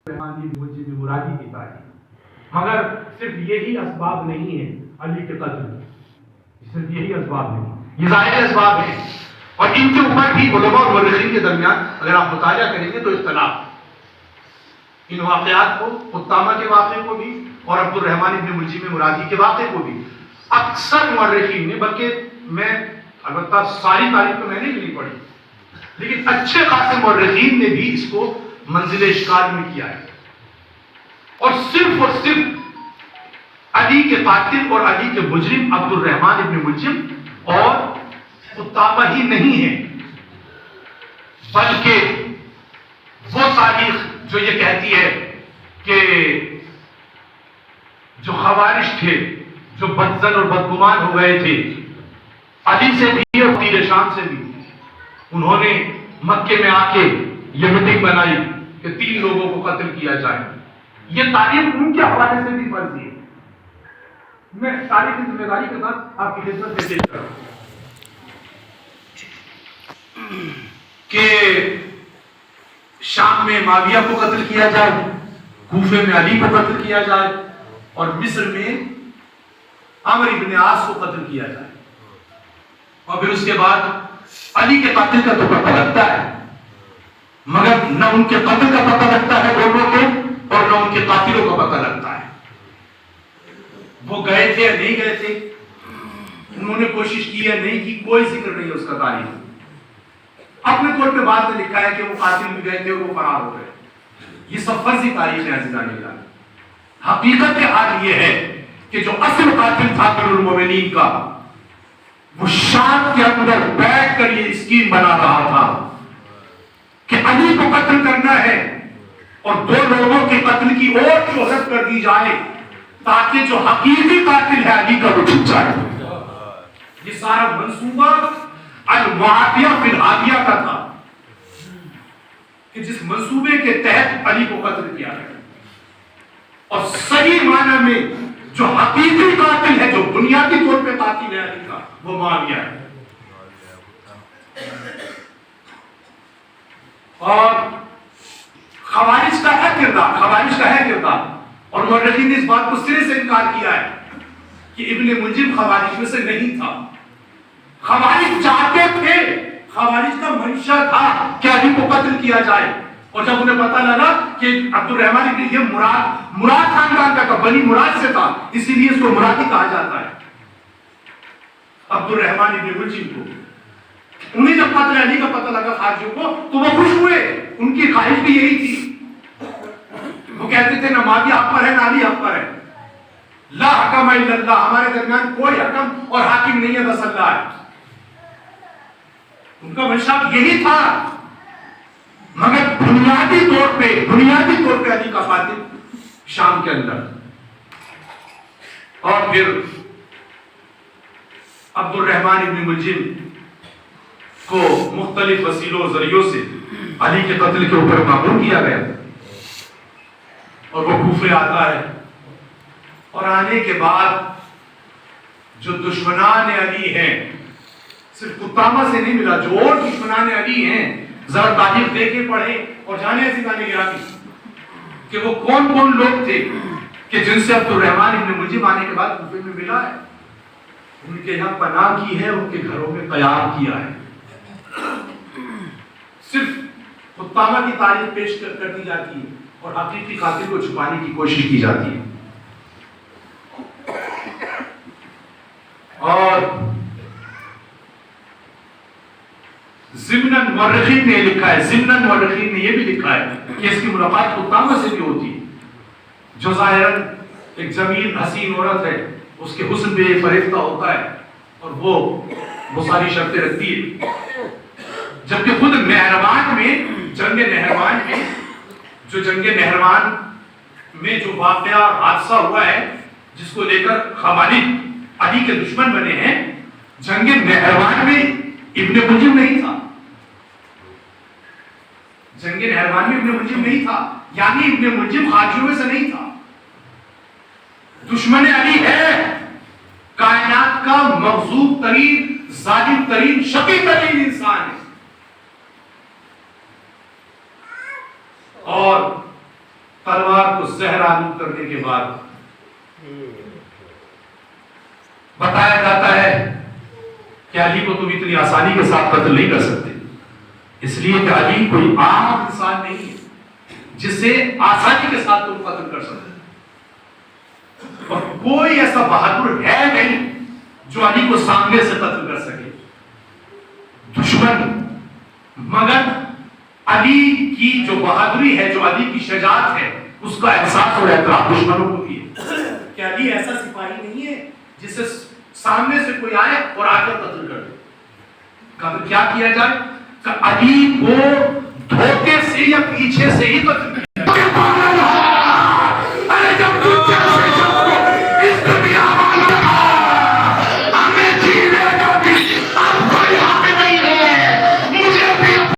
مرادی کی تاریخ، مگر صرف یہی اسباب نہیں ہیں علی کے قتل، صرف یہی اسباب نہیں، یہ ظاہر اسباب ہیں، اور ان کے اوپر بھی علماء اور مورخین کے درمیان اگر آپ مطالعہ کریں گے تو اختلاف ان واقعات کو، قطامہ کے واقعے کو بھی اور عبد الرحمن ابن ملجم مرادی کے واقعے کو بھی اکثر مورخین نے، بلکہ میں البتہ ساری تاریخ تو میں نے بھی نہیں پڑھی، لیکن اچھے خاصے مورخین نے بھی اس کو منزل اشکال میں کیا ہے، اور صرف علی کے قاتل اور علی کے مجرم عبد الرحمن ابن ملجم اور قطامہ ہی نہیں ہیں، بلکہ وہ تاریخ جو یہ کہتی ہے کہ جو خوارج تھے، جو بدزن اور بدگمان ہو گئے تھے علی سے بھی اور تیر شام سے بھی، انہوں نے مکے میں آ کے یہ میٹنگ بنائی کہ 3 لوگوں کو قتل کیا جائے، یہ تاریخ ان کے حوالے سے بھی فرضی ہے، میں تاریخ کی ذمہ داری کے ساتھ آپ کی خدمت سے پیش کر رہا ہوں کہ شام میں معاویہ کو قتل کیا جائے، کوفے میں علی کو قتل کیا جائے، اور مصر میں عمرو بن عاص کو قتل کیا جائے، اور پھر اس کے بعد علی کے قاتل کا تو پتہ لگتا ہے، مگر نہ ان کے قتل کا پتہ لگتا ہے دونوں کو، اور نہ ان کے قاتلوں کا پتہ لگتا ہے، وہ گئے تھے یا نہیں گئے تھے، انہوں نے کوشش کی یا نہیں کی، کوئی ذکر نہیں ہے اس کا تاریخ، اپنے طور پہ بات میں لکھا ہے کہ وہ قاتل بھی گئے تھے اور وہ فرار ہو گئے، یہ سب فرضی تاریخ ہے عزیزان الہی، حقیقت حال یہ ہے کہ جو اصل قاتل تھا امیر المومنین کا، وہ شام کے اندر بیٹھ کر یہ اسکیم بنا رہا تھا کہ علی کو قتل کرنا ہے اور 2 لوگوں کے قتل کی اور شہرت کر دی جائے تاکہ جو حقیقی قاتل ہے علی کا وہ چھپ جائے، یہ سارا منصوبہ المعافیہ فی الحاویہ کا تھا کہ جس منصوبے کے تحت علی کو قتل کیا گیا، اور صحیح معنی میں جو حقیقی قاتل ہے، جو بنیادی طور پہ قاتل ہے علی کا، وہ معاویہ ہے، اور خوارج کا ہے کردار، اور مورخین نے اس بات کو سرے سے انکار کیا ہے کہ ابن ملجم خوارج میں سے نہیں تھا، خوارج چاہتے تھے، خوارج کا منشا تھا کہ علی کو قتل کیا جائے، اور جب انہیں پتہ لگا کہ عبد الرحمن ابن یہ مراد خاندان کا بنی مراد سے تھا، اسی لیے اس کو مرادی کہا جاتا ہے، عبد الرحمن ابن ملجم کو، انہیں جب قتل علی کا پتہ لگا خارجیوں کو تو وہ خوش ہوئے، ان کی خواہش بھی یہی تھی، وہ کہتے تھے نہ معاویہ حق پر ہے نہ علی حق پر ہے، لا حکم الا اللہ، ہمارے درمیان کوئی حکم اور حاکم نہیں ہے بس اللہ ہے، ان کا منشا یہی تھا، مگر بنیادی طور پہ علی کا قاتل شام کے اندر، اور پھر عبد الرحمن ابن ملجم کو مختلف وسیلوں و ذریعوں سے علی کے قتل کے اوپر مأمور کیا گیا، اور وہ کوفے آتا ہے، اور آنے کے بعد جو دشمنان علی ہیں، صرف قطامہ سے نہیں ملا، جو اور دشمنان علی ہیں، ذرا تاریخ دے کے پڑھیں اور جانے عزیزان گرامی کہ وہ کون لوگ تھے کہ جن سے عبد الرحمن ابن ملجم آنے کے بعد کوفے میں ملا ہے، ان کے یہاں پناہ کی ہے، ان کے گھروں میں قیام کیا ہے، صرف قطامہ کی تاریخ پیش کر دی جاتی ہے اور حقیقی قاتل کو چھپانے کی کوشش کی جاتی ہے، اور ضمناً مورخین نے لکھا ہے، مورخین نے یہ بھی لکھا ہے کہ اس کی ملاقات قطامہ سے بھی ہوتی ہے، جو ظاہراً ایک جمیل حسین عورت ہے، اس کے حسن پہ فریفتہ ہوتا ہے، اور وہ ساری شرطیں رکھتی ہے، جبکہ خود نہروان میں جنگ نہروان میں جو واقعہ حادثہ ہوا ہے، جس کو لے کر خوارج علی کے دشمن بنے ہیں، جنگ نہروان میں ابن ملجم نہیں تھا، یعنی ابن ملجم خارجیوں میں سے نہیں تھا، دشمن علی ہے، کائنات کا مغضوب ترین، ظالم ترین، شقی ترین انسان ہے، اور تلوار کو زہر آلود کرنے کے بعد بتایا جاتا ہے کہ علی کو تم اتنی آسانی کے ساتھ قتل نہیں کر سکتے، اس لیے کہ علی کوئی عام انسان نہیں ہے جسے آسانی کے ساتھ تم قتل کر سکتے، اور کوئی ایسا بہادر ہے نہیں جو علی کو سامنے سے قتل کر سکے۔ دشمن مگر علی کی جو بہادری ہے، جو علی کی شجاعت ہے، اس کا احساس اور اعتراف دشمنوں کو بھی ہے کہ علی ایسا سپاہی نہیں ہے جسے سامنے سے کوئی آئے اور آ کر قتل کر دے۔ کیا کیا جائے کہ علی کو دھوکے سے یا پیچھے سے ہی قتل